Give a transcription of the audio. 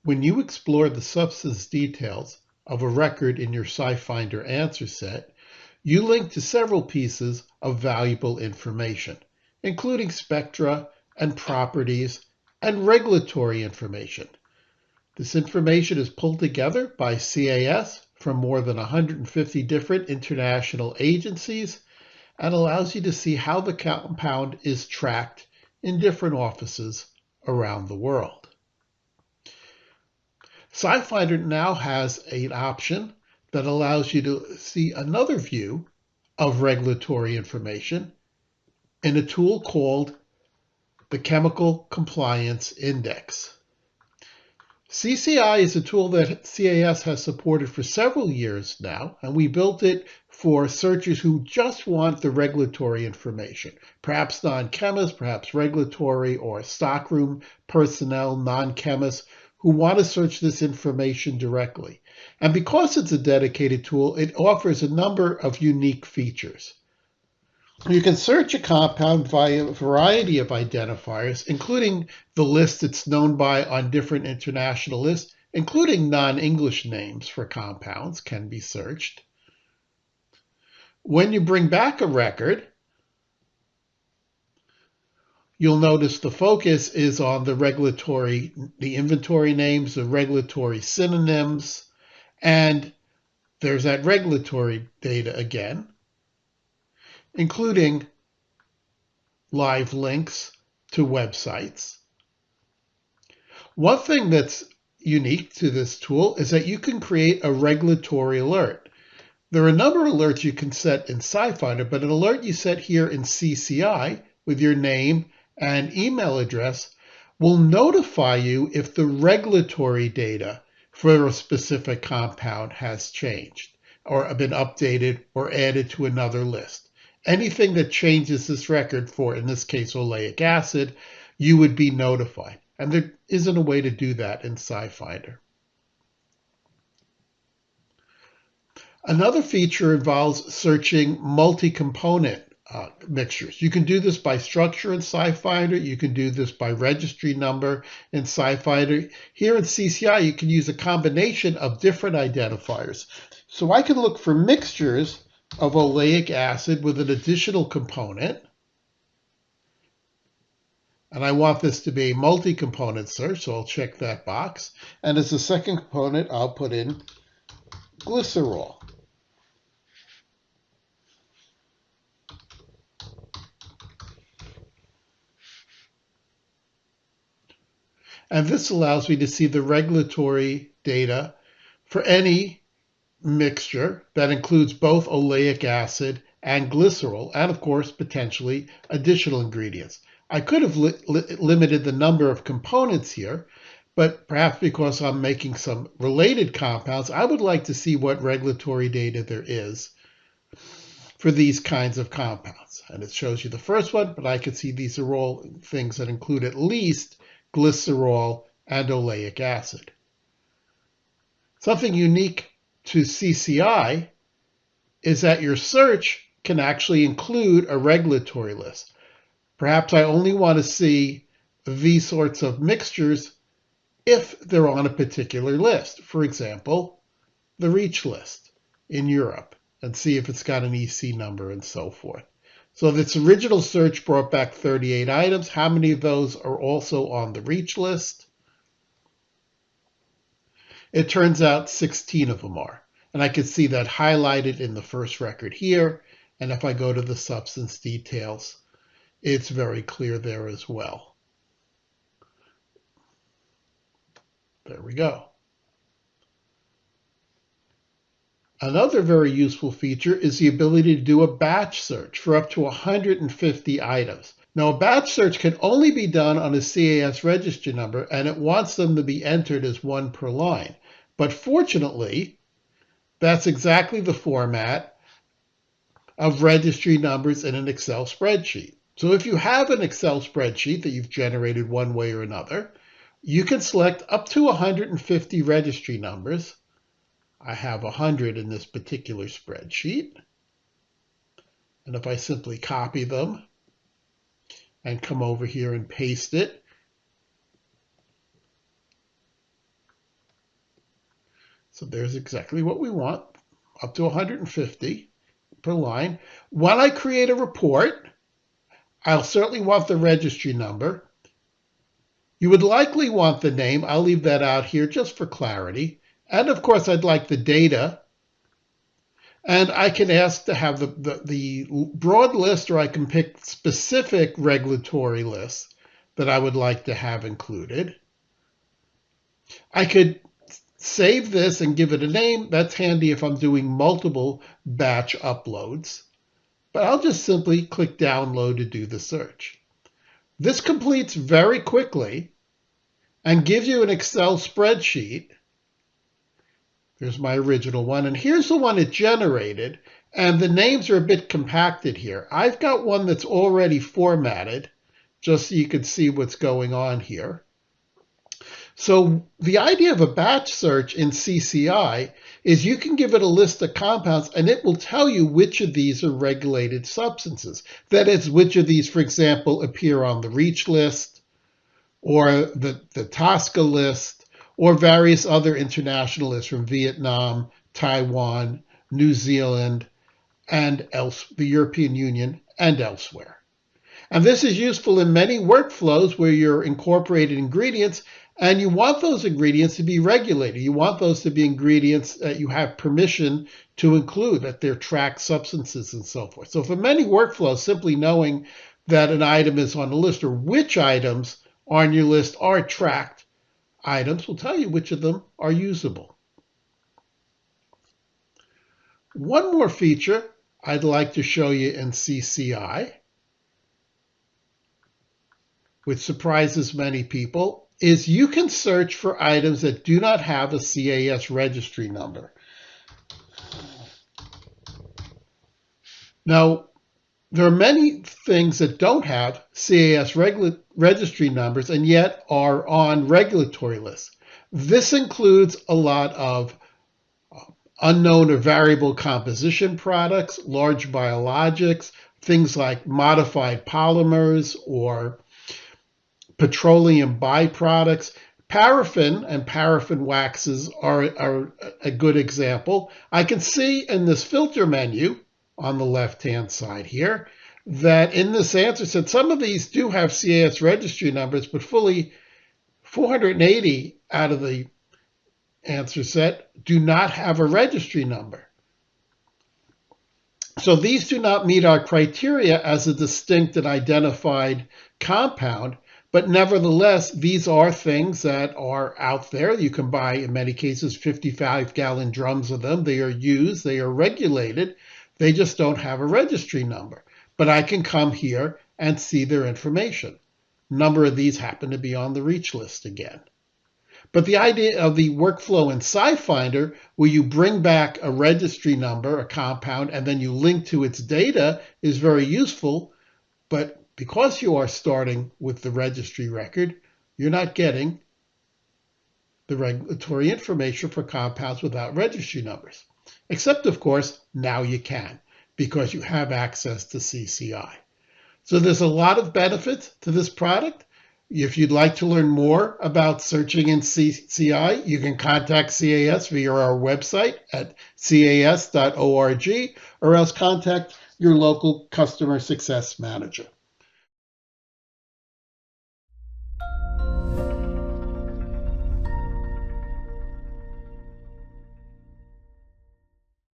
When you explore the substance details of a record in your SciFinder answer set, you link to several pieces of valuable information, including spectra and properties and regulatory information. This information is pulled together by CAS from more than 150 different international agencies and allows you to see how the compound is tracked in different offices around the world. SciFinder now has an option that allows you to see another view of regulatory information in a tool called the Chemical Compliance Index. CCI is a tool that CAS has supported for several years now, and we built it for searchers who just want the regulatory information, perhaps non-chemists, perhaps regulatory or stockroom personnel, non-chemists, who want to search this information directly. And because it's a dedicated tool, it offers a number of unique features. You can search a compound via a variety of identifiers, including the list it's known by on different international lists, including non-English names for compounds can be searched. When you bring back a record, you'll notice the focus is on the inventory names, the regulatory synonyms, and there's that regulatory data again, including live links to websites. One thing that's unique to this tool is that you can create a regulatory alert. There are a number of alerts you can set in SciFinder, but an alert you set here in CCI with your name and email address will notify you if the regulatory data for a specific compound has changed or been updated or added to another list. Anything that changes this record for, in this case, oleic acid, you would be notified. And there isn't a way to do that in SciFinder. Another feature involves searching multi-component mixtures. You can do this by structure in SciFinder. You can do this by registry number in SciFinder. Here in CCI, you can use a combination of different identifiers. So I can look for mixtures of oleic acid with an additional component. And I want this to be a multi-component search, so I'll check that box. And as a second component, I'll put in glycerol. And this allows me to see the regulatory data for any mixture that includes both oleic acid and glycerol, and of course, potentially additional ingredients. I could have limited the number of components here, but perhaps because I'm making some related compounds, I would like to see what regulatory data there is for these kinds of compounds. And it shows you the first one, but I can see these are all things that include at least glycerol and oleic acid. Something unique to CCI is that your search can actually include a regulatory list. Perhaps I only want to see these sorts of mixtures if they're on a particular list. For example, the REACH list in Europe, and see if it's got an EC number and so forth. So this original search brought back 38 items. How many of those are also on the REACH list? It turns out 16 of them are. And I can see that highlighted in the first record here. And if I go to the substance details, it's very clear there as well. There we go. Another very useful feature is the ability to do a batch search for up to 150 items. Now, a batch search can only be done on a CAS registry number, and it wants them to be entered as one per line. But fortunately, that's exactly the format of registry numbers in an Excel spreadsheet. So if you have an Excel spreadsheet that you've generated one way or another, you can select up to 150 registry numbers. I have 100 in this particular spreadsheet. And if I simply copy them and come over here and paste it So there's exactly what we want, up to 150 per line. When I create a report, I'll certainly want the registry number. You would likely want the name. I'll leave that out here just for clarity. And of course, I'd like the data. And I can ask to have the broad list, or I can pick specific regulatory lists that I would like to have included. I could save this and give it a name. That's handy if I'm doing multiple batch uploads. But I'll just simply click download to do the search. This completes very quickly and gives you an Excel spreadsheet. There's my original one, and here's the one it generated, and the names are a bit compacted here. I've got one that's already formatted, just so you can see what's going on here. So the idea of a batch search in CCI is you can give it a list of compounds and it will tell you which of these are regulated substances. That is, which of these, for example, appear on the REACH list or the TSCA list or various other international lists from Vietnam, Taiwan, New Zealand, and the European Union and elsewhere. And this is useful in many workflows where you're incorporating ingredients and you want those ingredients to be regulated. You want those to be ingredients that you have permission to include, that they're tracked substances and so forth. So for many workflows, simply knowing that an item is on a list or which items on your list are tracked items will tell you which of them are usable. One more feature I'd like to show you in CCI, which surprises many people, is you can search for items that do not have a CAS registry number. Now, there are many things that don't have CAS registry numbers and yet are on regulatory lists. This includes a lot of unknown or variable composition products, large biologics, things like modified polymers or petroleum byproducts. Paraffin and paraffin waxes are a good example. I can see in this filter menu on the left-hand side here that in this answer set, some of these do have CAS registry numbers, but fully 480 out of the answer set do not have a registry number. So these do not meet our criteria as a distinct and identified compound. But nevertheless, these are things that are out there. You can buy, in many cases, 55-gallon drums of them. They are used. They are regulated. They just don't have a registry number. But I can come here and see their information. A number of these happen to be on the REACH list again. But the idea of the workflow in SciFinder, where you bring back a registry number, a compound, and then you link to its data, is very useful. But because you are starting with the registry record, you're not getting the regulatory information for compounds without registry numbers. Except, of course, now you can, because you have access to CCI. So there's a lot of benefits to this product. If you'd like to learn more about searching in CCI, you can contact CAS via our website at cas.org, or else contact your local customer success manager.